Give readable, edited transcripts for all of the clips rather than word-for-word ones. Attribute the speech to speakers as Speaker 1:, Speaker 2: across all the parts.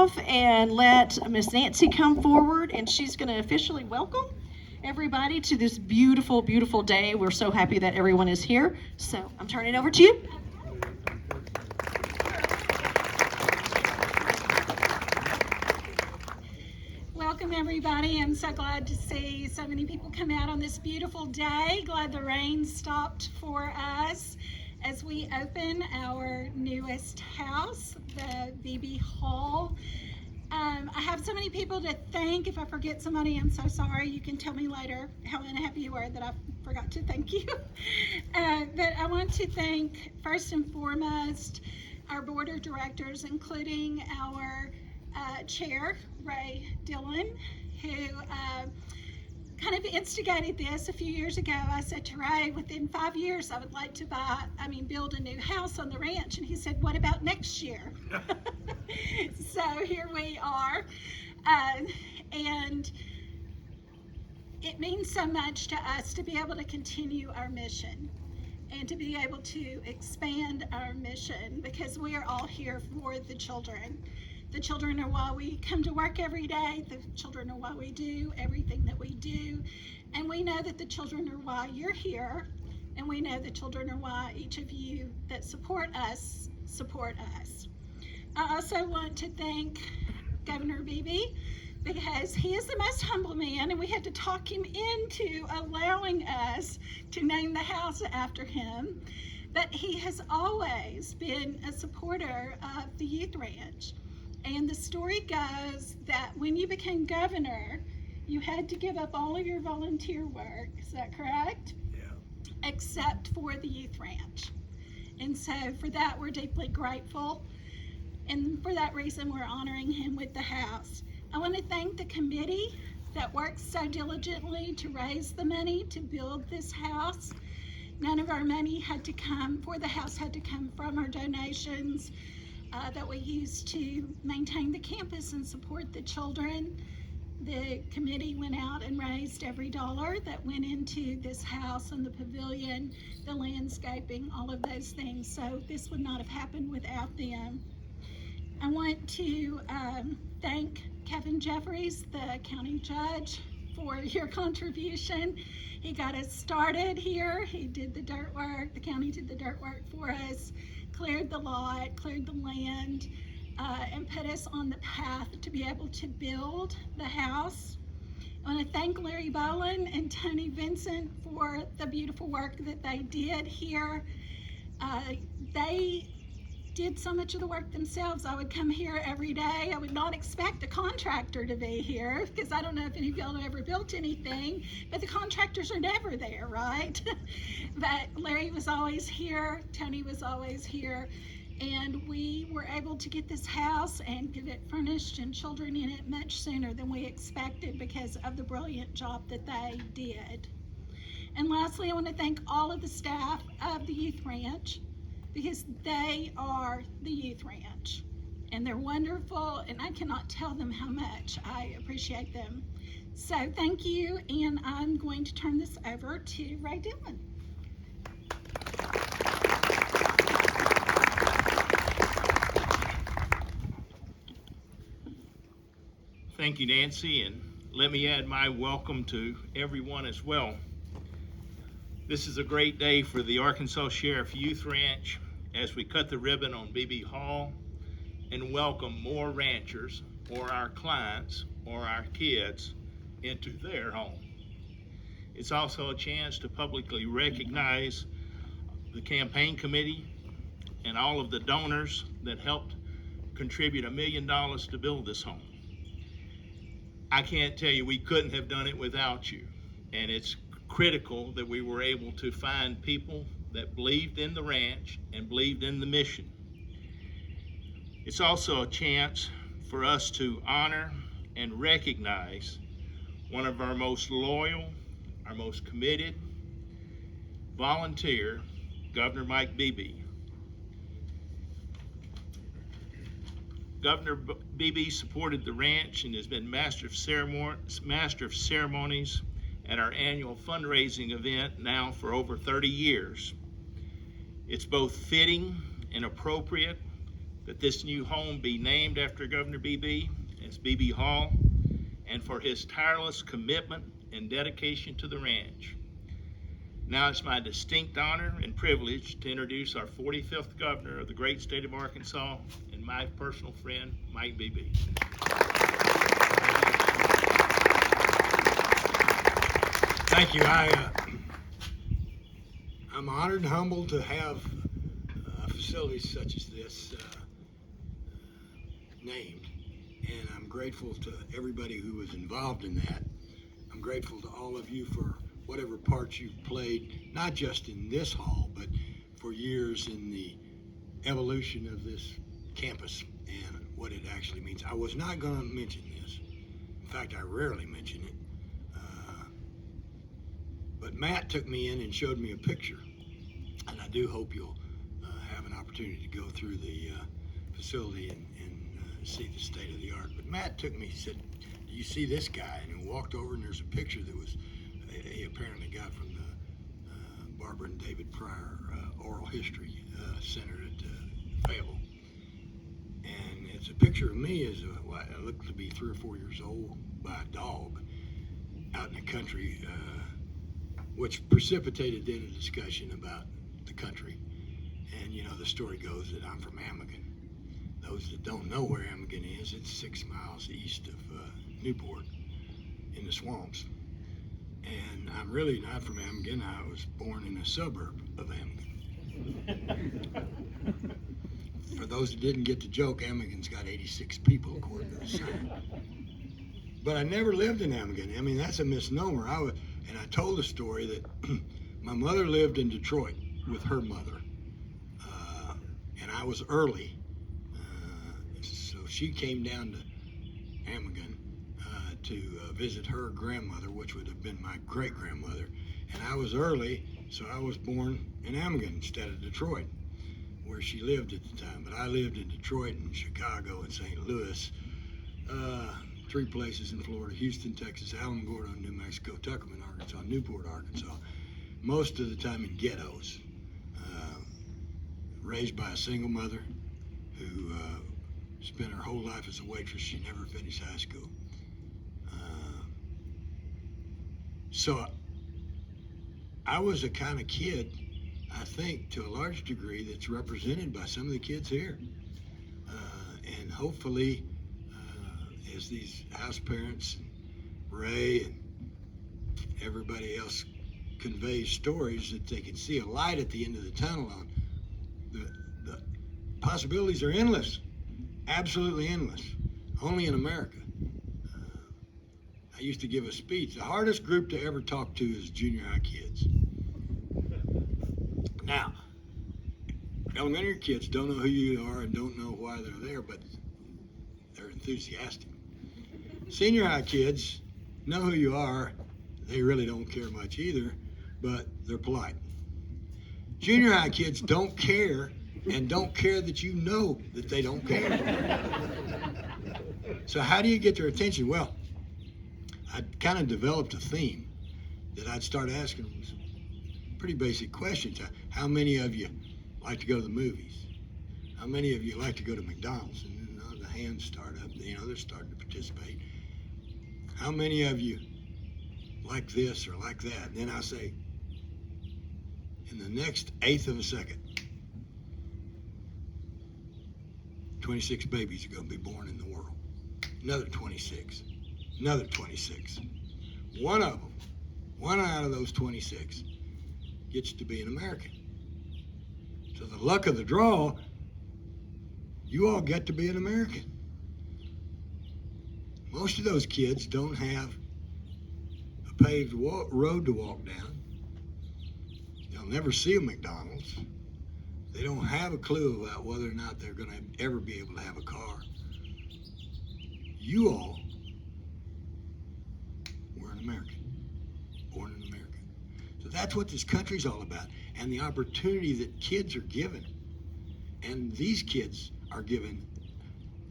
Speaker 1: off and let Miss Nancy come forward, and she's going to officially welcome everybody to this beautiful, beautiful day. We're so happy that everyone is here. So I'm turning it over to you.
Speaker 2: Welcome, everybody. I'm so glad to see so many people come out on this beautiful day. Glad the rain stopped for us as we open our newest house, the Beebe Hall. I have so many people to thank. If I forget somebody, I'm so sorry. You can tell me later how unhappy you were that I forgot to thank you. But I want to thank, first and foremost, our board of directors, including our chair, Ray Dillon, who kind of instigated this a few years ago. I said to Ray, within 5 years, I would like to build a new house on the ranch. And he said, what about next year? So here we are. And it means so much to us to be able to continue our mission and to be able to expand our mission, because we are all here for the children. The children are why we come to work every day. The children are why we do everything that we do. And we know that the children are why you're here. And we know the children are why each of you that support us. I also want to thank Governor Beebe, because he is the most humble man, and we had to talk him into allowing us to name the house after him. But he has always been a supporter of the youth ranch. And the story goes that when you became governor, you had to give up all of your volunteer work. Is that correct?
Speaker 3: Yeah.
Speaker 2: Except for the youth ranch. And so for that, we're deeply grateful. And for that reason, we're honoring him with the house. I want to thank the committee that worked so diligently to raise the money to build this house. None of our money had to come from our donations that we used to maintain the campus and support the children. The committee went out and raised every dollar that went into this house and the pavilion, the landscaping, all of those things. So this would not have happened without them. I want to thank Kevin Jeffries, the county judge, for your contribution. He got us started here. He did the dirt work. The county did the dirt work for us, cleared the lot, cleared the land, and put us on the path to be able to build the house. I want to thank Larry Bowen and Tony Vincent for the beautiful work that they did here. They did so much of the work themselves. I would come here every day. I would not expect a contractor to be here, because I don't know if any of y'all have ever built anything, but the contractors are never there, right? But Larry was always here, Tony was always here, and we were able to get this house and get it furnished and children in it much sooner than we expected because of the brilliant job that they did. And lastly, I want to thank all of the staff of the Youth Ranch, because they are the Youth Ranch, and they're wonderful, and I cannot tell them how much I appreciate them. So thank you, and I'm going to turn this over to Ray Dillon.
Speaker 3: Thank you, Nancy, and let me add my welcome to everyone as well. This is a great day for the Arkansas Sheriff Youth Ranch as we cut the ribbon on Beebe Hall and welcome more ranchers or our clients or our kids into their home. It's also a chance to publicly recognize the campaign committee and all of the donors that helped contribute $1 million to build this home. I can't tell you, we couldn't have done it without you, and it's critical that we were able to find people that believed in the ranch and believed in the mission. It's also a chance for us to honor and recognize one of our most loyal, our most committed volunteer, Governor Mike Beebe. Governor Beebe supported the ranch and has been master of ceremonies at our annual fundraising event now for over 30 years. It's both fitting and appropriate that this new home be named after Governor Beebe as Beebe Hall, and for his tireless commitment and dedication to the ranch. Now it's my distinct honor and privilege to introduce our 45th governor of the great state of Arkansas and my personal friend, Mike Beebe.
Speaker 4: Thank you. I'm honored and humbled to have facilities such as this named, and I'm grateful to everybody who was involved in that. I'm grateful to all of you for whatever part you've played, not just in this hall, but for years in the evolution of this campus and what it actually means. I was not going to mention this. In fact, I rarely mention it. But Matt took me in and showed me a picture, and I do hope you'll have an opportunity to go through the facility and see the state of the art. But Matt took me, he said, "Do you see this guy?" And he walked over, and there's a picture that was he apparently got from the Barbara and David Pryor Oral History Center at Fayetteville. And it's a picture of me as I look to be 3 or 4 years old by a dog out in the country, which precipitated then a discussion about the country. And you know, the story goes that I'm from Amigan. Those that don't know where Amigan is, it's 6 miles east of Newport in the swamps. And I'm really not from Amigan. I was born in a suburb of Amigan. For those that didn't get the joke, Amigan's got 86 people according to the sign. But I never lived in Amigan. I mean, that's a misnomer. And I told a story that my mother lived in Detroit with her mother, and I was early, so she came down to Amigan to visit her grandmother, which would have been my great-grandmother, and I was early, so I was born in Amigan instead of Detroit, where she lived at the time. But I lived in Detroit and Chicago and St. Louis, 3 places in Florida: Houston, Texas, Alamogordo, New Mexico, Tuckerman, Arkansas, Newport, Arkansas, most of the time in ghettos. Raised by a single mother who spent her whole life as a waitress. She never finished high school. So I was a kind of kid, I think, to a large degree, that's represented by some of the kids here. And hopefully, as these house parents, Ray and everybody else conveys stories, that they can see a light at the end of the tunnel on the possibilities are endless, absolutely endless, only in America. I used to give a speech. The hardest group to ever talk to is junior high kids. Now, elementary kids don't know who you are and don't know why they're there, but they're enthusiastic. Senior high kids know who you are. They really don't care much either, but they're polite. Junior high kids don't care, and don't care that you know that they don't care. So how do you get their attention? Well, I kind of developed a theme that I'd start asking them some pretty basic questions. How many of you like to go to the movies? How many of you like to go to McDonald's? And the hands start up, they're starting to participate. How many of you like this or like that? And then I say, in the next eighth of a second, 26 babies are going to be born in the world. Another 26. Another 26. One of them, one out of those 26, gets to be an American. So the luck of the draw, you all get to be an American. Most of those kids don't have a paved road to walk down. They'll never see a McDonald's. They don't have a clue about whether or not they're going to ever be able to have a car. You all were an American, born in America. So that's what this country's all about, and the opportunity that kids are given. And these kids are given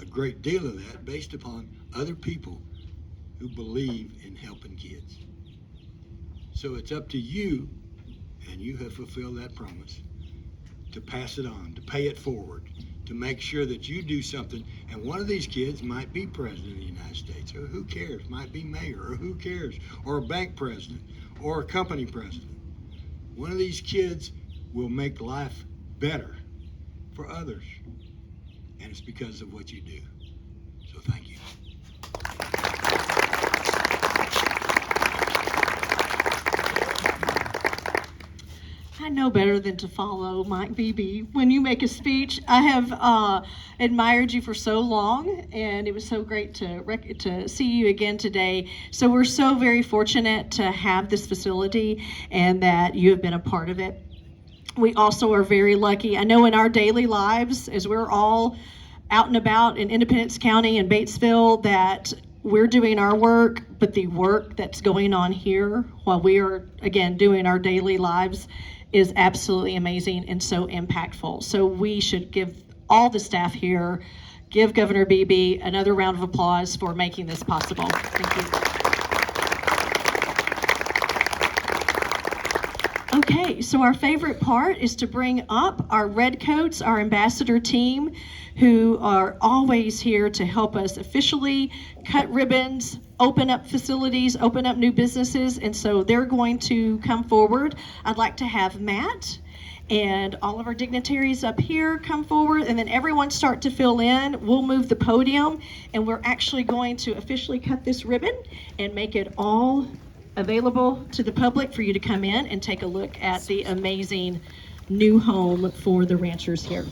Speaker 4: a great deal of that based upon other people who believe in helping kids. So it's up to you, and you have fulfilled that promise, to pass it on, to pay it forward, to make sure that you do something. And one of these kids might be president of the United States, or who cares, might be mayor, or who cares, or a bank president, or a company president. One of these kids will make life better for others. And it's because of what you do. So thank you.
Speaker 1: I know better than to follow Mike Beebe when you make a speech. I have admired you for so long, and it was so great to see you again today. So we're so very fortunate to have this facility and that you have been a part of it. We also are very lucky. I know in our daily lives, as we're all out and about in Independence County and Batesville, that we're doing our work, but the work that's going on here while we are, again, doing our daily lives is absolutely amazing and so impactful. So we should give all the staff here, give Governor Beebe another round of applause for making this possible. Thank you. Okay, so our favorite part is to bring up our Redcoats, our ambassador team, who are always here to help us officially cut ribbons, open up facilities, open up new businesses, and so they're going to come forward. I'd like to have Matt and all of our dignitaries up here come forward, and then everyone start to fill in. We'll move the podium, and we're actually going to officially cut this ribbon and make it all available to the public for you to come in and take a look at the amazing new home for the ranchers here.